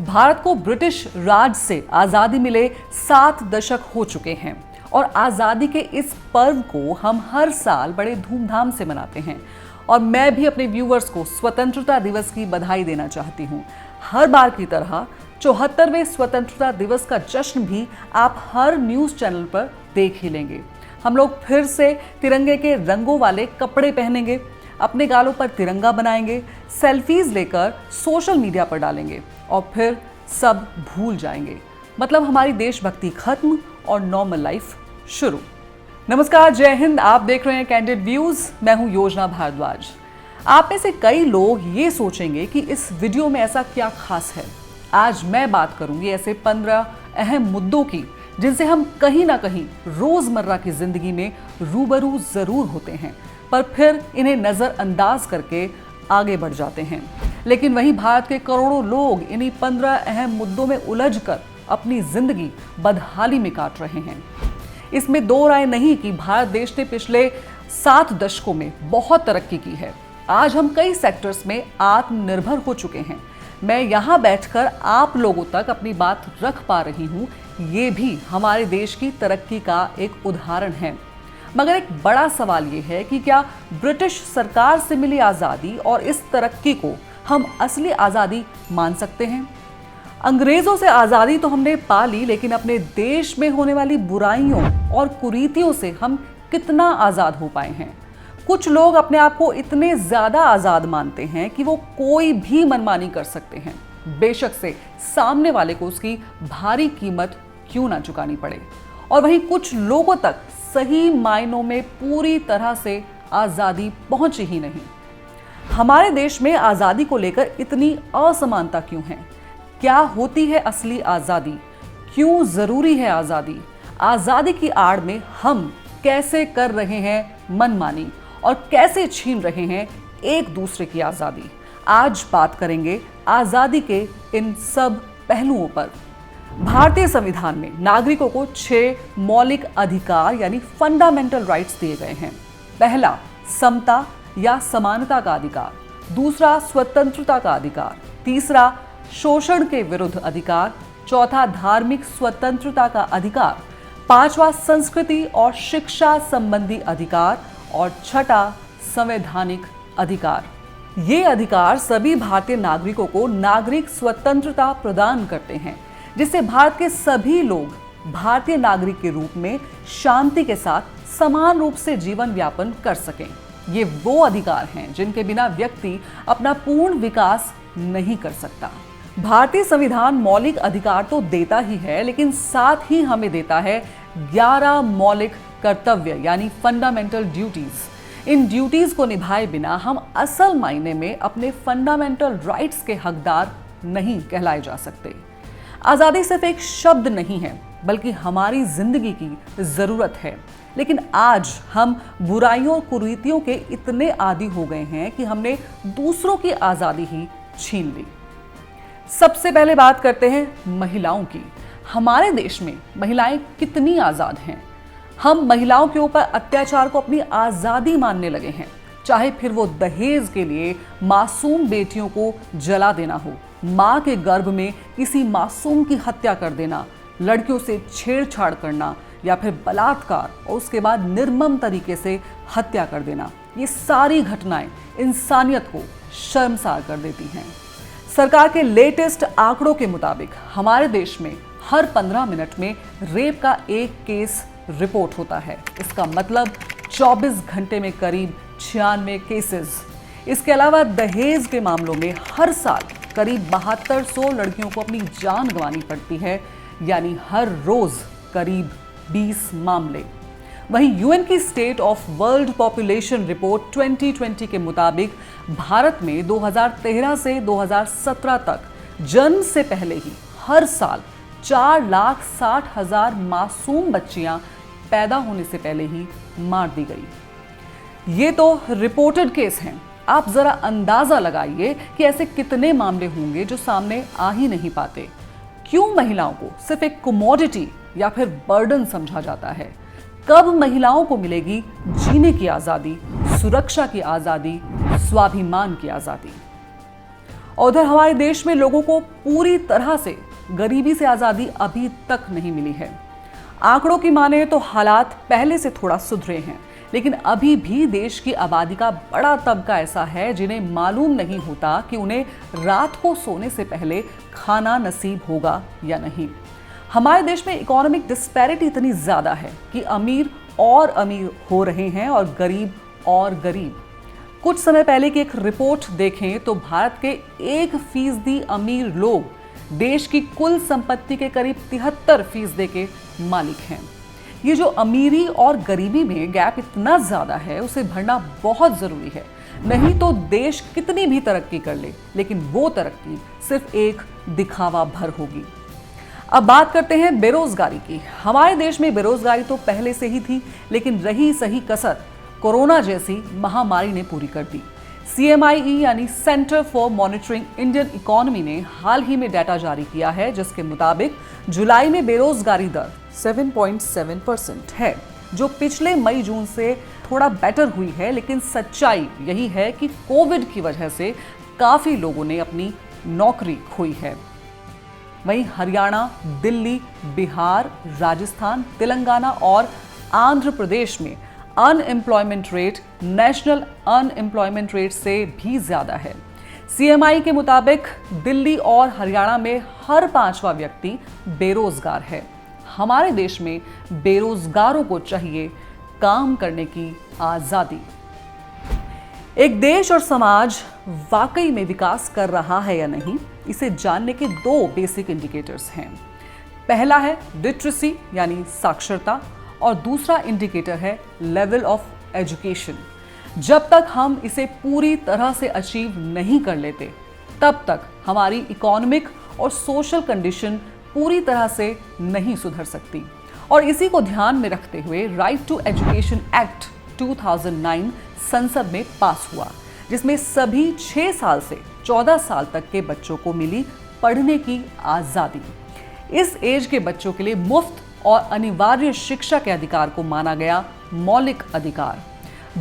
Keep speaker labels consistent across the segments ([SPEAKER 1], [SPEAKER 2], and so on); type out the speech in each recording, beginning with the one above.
[SPEAKER 1] भारत को ब्रिटिश राज से आजादी मिले 7 दशक हो चुके हैं और आजादी के इस पर्व को हम हर साल बड़े धूमधाम से मनाते हैं। और मैं भी अपने व्यूअर्स को स्वतंत्रता दिवस की बधाई देना चाहती हूँ। हर बार की तरह 74वें स्वतंत्रता दिवस का जश्न भी आप हर न्यूज़ चैनल पर देख ही लेंगे। हम लोग फिर से तिरंगे के रंगों वाले कपड़े पहनेंगे, अपने गालों पर तिरंगा बनाएंगे, सेल्फीज लेकर सोशल मीडिया पर डालेंगे और फिर सब भूल जाएंगे। मतलब हमारी देशभक्ति खत्म और नॉर्मल लाइफ शुरू। नमस्कार, जय हिंद। आप देख रहे हैं कैंडिड व्यूज। मैं हूं योजना भारद्वाज। आप में से कई लोग ये सोचेंगे कि इस वीडियो में ऐसा क्या खास है। आज मैं बात करूंगी ऐसे 15 अहम मुद्दों की जिनसे हम कहीं ना कहीं रोजमर्रा की जिंदगी में रूबरू जरूर होते हैं, पर फिर इन्हें नजरअंदाज करके आगे बढ़ जाते हैं। लेकिन वहीं भारत के करोड़ों लोग इन्हीं 15 अहम मुद्दों में उलझकर अपनी जिंदगी बदहाली में काट रहे हैं। इसमें दो राय नहीं कि भारत देश ने पिछले 7 दशकों में बहुत तरक्की की है। आज हम कई सेक्टर्स में आत्मनिर्भर हो चुके हैं। मैं यहाँ बैठकर आप लोगों तक अपनी बात रख पा रही हूँ, ये भी हमारे देश की तरक्की का एक उदाहरण है। मगर एक बड़ा सवाल ये है कि क्या ब्रिटिश सरकार से मिली आज़ादी और इस तरक्की को हम असली आज़ादी मान सकते हैं? अंग्रेजों से आज़ादी तो हमने पा ली, लेकिन अपने देश में होने वाली बुराइयों और कुरीतियों से हम कितना आज़ाद हो पाए हैं? कुछ लोग अपने आप को इतने ज़्यादा आज़ाद मानते हैं कि वो कोई भी मनमानी कर सकते हैं, बेशक से सामने वाले को उसकी भारी कीमत क्यों ना चुकानी पड़े। और वहीं कुछ लोगों तक सही मायनों में पूरी तरह से आज़ादी पहुंची ही नहीं। हमारे देश में आज़ादी को लेकर इतनी असमानता क्यों है? क्या होती है असली आज़ादी? क्यों ज़रूरी है आज़ादी? आज़ादी की आड़ में हम कैसे कर रहे हैं मनमानी और कैसे छीन रहे हैं एक दूसरे की आज़ादी? आज बात करेंगे आज़ादी के इन सब पहलुओं पर। भारतीय संविधान में नागरिकों को 6 मौलिक अधिकार यानी फंडामेंटल राइट्स दिए गए हैं। पहला, समता या समानता का अधिकार। दूसरा, स्वतंत्रता का अधिकार। तीसरा, शोषण के विरुद्ध अधिकार। चौथा, धार्मिक स्वतंत्रता का अधिकार। पांचवा, संस्कृति और शिक्षा संबंधी अधिकार। और छठा, संवैधानिक अधिकार। ये अधिकार सभी भारतीय नागरिकों को नागरिक स्वतंत्रता प्रदान करते हैं, जिससे भारत के सभी लोग भारतीय नागरिक के रूप में शांति के साथ समान रूप से जीवन यापन कर सकें। ये वो अधिकार हैं जिनके बिना व्यक्ति अपना पूर्ण विकास नहीं कर सकता। भारतीय संविधान मौलिक अधिकार तो देता ही है, लेकिन साथ ही हमें देता है 11 मौलिक कर्तव्य यानी फंडामेंटल ड्यूटीज। इन ड्यूटीज को निभाए बिना हम असल मायने में अपने फंडामेंटल राइट्स के हकदार नहीं कहलाए जा सकते। आज़ादी सिर्फ एक शब्द नहीं है, बल्कि हमारी जिंदगी की ज़रूरत है। लेकिन आज हम बुराइयों और कुरीतियों के इतने आदी हो गए हैं कि हमने दूसरों की आज़ादी ही छीन ली। सबसे पहले बात करते हैं महिलाओं की। हमारे देश में महिलाएं कितनी आज़ाद हैं। हम महिलाओं के ऊपर अत्याचार को अपनी आज़ादी मानने लगे हैं, चाहे फिर वो दहेज के लिए मासूम बेटियों को जला देना हो, माँ के गर्भ में किसी मासूम की हत्या कर देना, लड़कियों से छेड़छाड़ करना या फिर बलात्कार और उसके बाद निर्मम तरीके से हत्या कर देना। ये सारी घटनाएं इंसानियत को शर्मसार कर देती हैं। सरकार के लेटेस्ट आंकड़ों के मुताबिक हमारे देश में हर 15 मिनट में रेप का एक केस रिपोर्ट होता है। इसका मतलब 24 घंटे में करीब 96 केसेस। इसके अलावा दहेज के मामलों में हर साल करीब 7200 लड़कियों को अपनी जान गंवानी पड़ती है, यानी हर रोज करीब 20 मामले। वहीं यूएन की state of world population report 2020 के मुताबिक भारत में 2013 से 2017 तक जन्म से पहले ही हर साल 4,60,000 मासूम बच्चियां पैदा होने से पहले ही मार दी गई। ये तो रिपोर्टेड केस हैं। आप जरा अंदाजा लगाइए कि ऐसे कितने मामले होंगे जो सामने आ ही नहीं पाते। क्यों महिलाओं को सिर्फ एक कमोडिटी या फिर बर्डन समझा जाता है? कब महिलाओं को मिलेगी जीने की आजादी, सुरक्षा की आजादी, स्वाभिमान की आजादी? और उधर हमारे देश में लोगों को पूरी तरह से गरीबी से आज़ादी अभी तक नहीं मिली है। आंकड़ों की माने तो हालात पहले से थोड़ा सुधरे हैं, लेकिन अभी भी देश की आबादी का बड़ा तबका ऐसा है जिन्हें मालूम नहीं होता कि उन्हें रात को सोने से पहले खाना नसीब होगा या नहीं। हमारे देश में इकोनॉमिक डिस्पैरिटी इतनी ज़्यादा है कि अमीर और अमीर हो रहे हैं और गरीब और गरीब। कुछ समय पहले की एक रिपोर्ट देखें तो भारत के 1% अमीर लोग देश की कुल संपत्ति के करीब 73% के मालिक हैं। ये जो अमीरी और गरीबी में गैप इतना ज़्यादा है, उसे भरना बहुत ज़रूरी है। नहीं तो देश कितनी भी तरक्की कर ले, लेकिन वो तरक्की सिर्फ एक दिखावा भर होगी। अब बात करते हैं बेरोजगारी की। हमारे देश में बेरोजगारी तो पहले से ही थी, लेकिन रही सही कसर कोरोना जैसी महामारी ने पूरी कर दी। CMIE यानी centre for monitoring Indian economy ने हाल ही में डाटा जारी किया है, जिसके मुताबिक जुलाई में बेरोजगारी दर 7.7% है, जो पिछले मई जून से थोड़ा बेटर हुई है। लेकिन सच्चाई यही है कि कोविड की वजह से काफी लोगों ने अपनी नौकरी खोई है। वहीं हरियाणा, दिल्ली, बिहार, राजस्थान, तेलंगाना और आंध्र प्रदेश में unemployment rate national unemployment rate से भी ज्यादा है। CMI के मुताबिक दिल्ली और हरियाणा में हर 5वां व्यक्ति बेरोजगार है। हमारे देश में बेरोजगारों को चाहिए काम करने की आजादी। एक देश और समाज वाकई में विकास कर रहा है या नहीं, इसे जानने के 2 बेसिक इंडिकेटर्स हैं। पहला है लिटरेसी यानी साक्षरता, और दूसरा इंडिकेटर है लेवल ऑफ एजुकेशन। जब तक हम इसे पूरी तरह से अचीव नहीं कर लेते, तब तक हमारी इकोनॉमिक और सोशल कंडीशन पूरी तरह से नहीं सुधर सकती। और इसी को ध्यान में रखते हुए राइट टू एजुकेशन एक्ट 2009 संसद में पास हुआ, जिसमें सभी 6 साल से 14 साल तक के बच्चों को मिली पढ़ने की आज़ादी। इस एज के बच्चों के लिए मुफ्त और अनिवार्य शिक्षा के अधिकार को माना गया मौलिक अधिकार।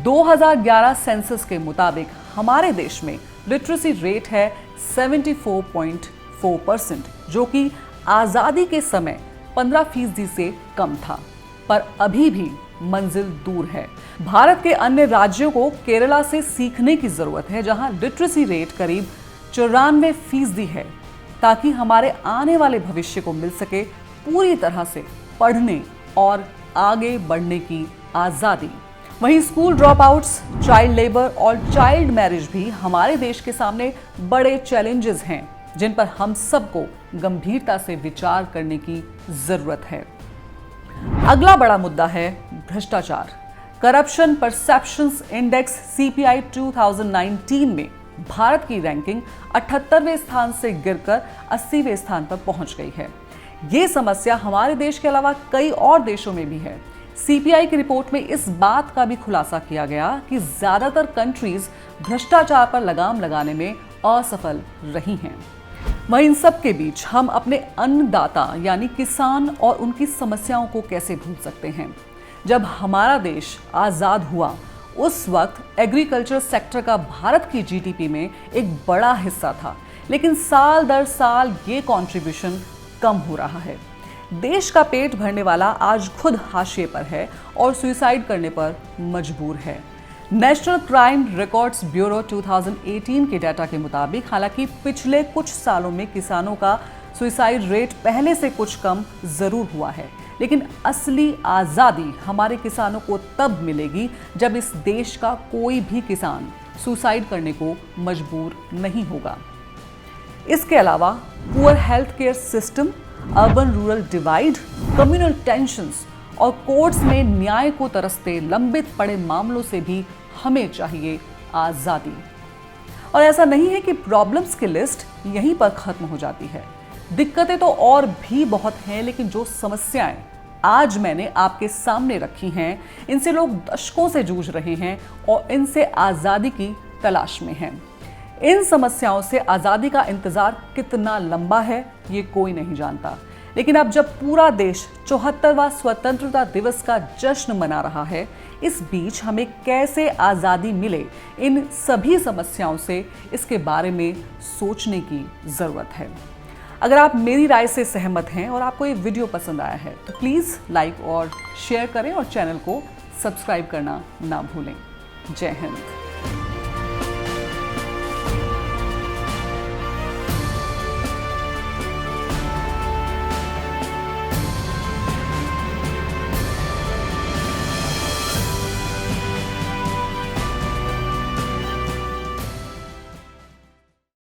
[SPEAKER 1] 2011 सेंसस के मुताबिक हमारे देश में लिटरेसी रेट है 74.4%, जो कि आज़ादी के समय 15% से कम था, पर अभी भी मंजिल दूर है। भारत के अन्य राज्यों को केरला से सीखने की जरूरत है, जहां लिटरेसी रेट करीब 94% है, ताकि हमारे आने वाले भविष्य को मिल सके पूरी तरह से पढ़ने और आगे बढ़ने की आज़ादी। वहीं school drop outs, child labour और चाइल्ड मैरिज भी हमारे देश के सामने बड़े चैलेंजेस हैं, जिन पर हम सबको गंभीरता से विचार करने की जरूरत है। अगला बड़ा मुद्दा है भ्रष्टाचार। करप्शन परसेप्शंस इंडेक्स CPI 2019 में भारत की रैंकिंग 78वें स्थान से गिरकर 80वें स्थान पर पहुंच गई है। ये समस्या हमारे देश के अलावा कई और देशों में भी है। CPI की रिपोर्ट में इस बात का भी खुलासा किया गया कि ज्यादातर कंट्रीज भ्रष्टाचार पर लगाम लगाने में असफल रही हैं। वहीं इन सब के बीच हम अपने अन्नदाता यानी किसान और उनकी समस्याओं को कैसे भूल सकते हैं। जब हमारा देश आज़ाद हुआ, उस वक्त एग्रीकल्चर सेक्टर का भारत की GDP में एक बड़ा हिस्सा था, लेकिन साल दर साल ये कंट्रीब्यूशन कम हो रहा है। देश का पेट भरने वाला आज खुद हाशिए पर है और सुसाइड करने पर मजबूर है। नेशनल क्राइम रिकॉर्ड्स ब्यूरो 2018 के डाटा के मुताबिक हालांकि पिछले कुछ सालों में किसानों का सुसाइड रेट पहले से कुछ कम जरूर हुआ है, लेकिन असली आज़ादी हमारे किसानों को तब मिलेगी जब इस देश का कोई भी किसान सुसाइड करने को मजबूर नहीं होगा। इसके अलावा poor health care system, urban rural divide, communal tensions और कोर्ट्स में न्याय को तरसते लंबित पड़े मामलों से भी हमें चाहिए आज़ादी। और ऐसा नहीं है कि प्रॉब्लम्स की लिस्ट यहीं पर खत्म हो जाती है। दिक्कतें तो और भी बहुत हैं, लेकिन जो समस्याएं आज मैंने आपके सामने रखी हैं, इनसे लोग दशकों से जूझ रहे हैं और इनसे आज़ादी की तलाश में हैं। इन समस्याओं से आज़ादी का इंतजार कितना लंबा है, ये कोई नहीं जानता। लेकिन अब जब पूरा देश 74वां स्वतंत्रता दिवस का जश्न मना रहा है, इस बीच हमें कैसे आज़ादी मिले, इन सभी समस्याओं से इसके बारे में सोचने की ज़रूरत है। अगर आप मेरी राय से सहमत हैं और आपको ये वीडियो पसंद आया है तो प्लीज़ लाइक और शेयर करें और चैनल को सब्सक्राइब करना ना भूलें। जय हिंद।